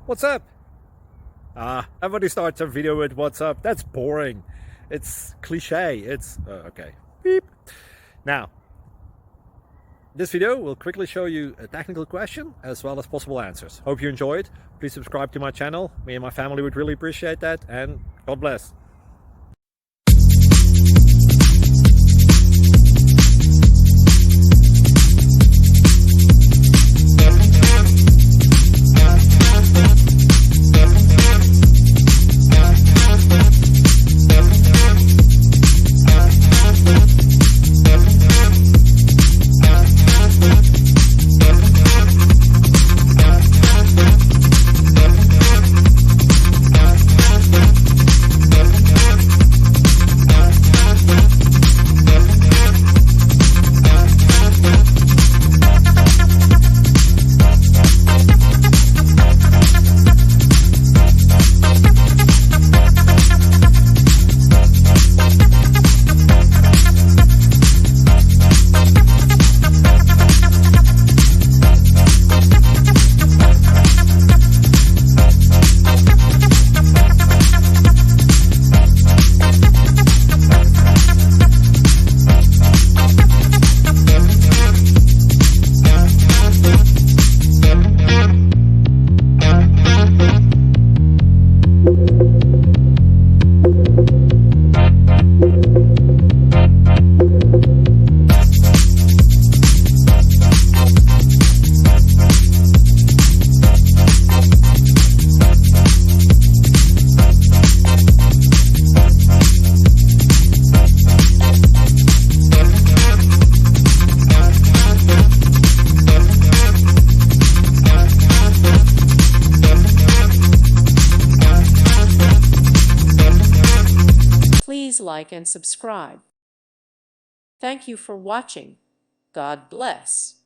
What's up? Everybody starts a video with what's up. That's boring. It's cliche. It's okay. Beep. Now, this video will quickly show you a technical question as well as possible answers. Hope you enjoy it. Please subscribe to my channel. Me and my family would really appreciate that, and God bless. Please like and subscribe. Thank you for watching. God bless.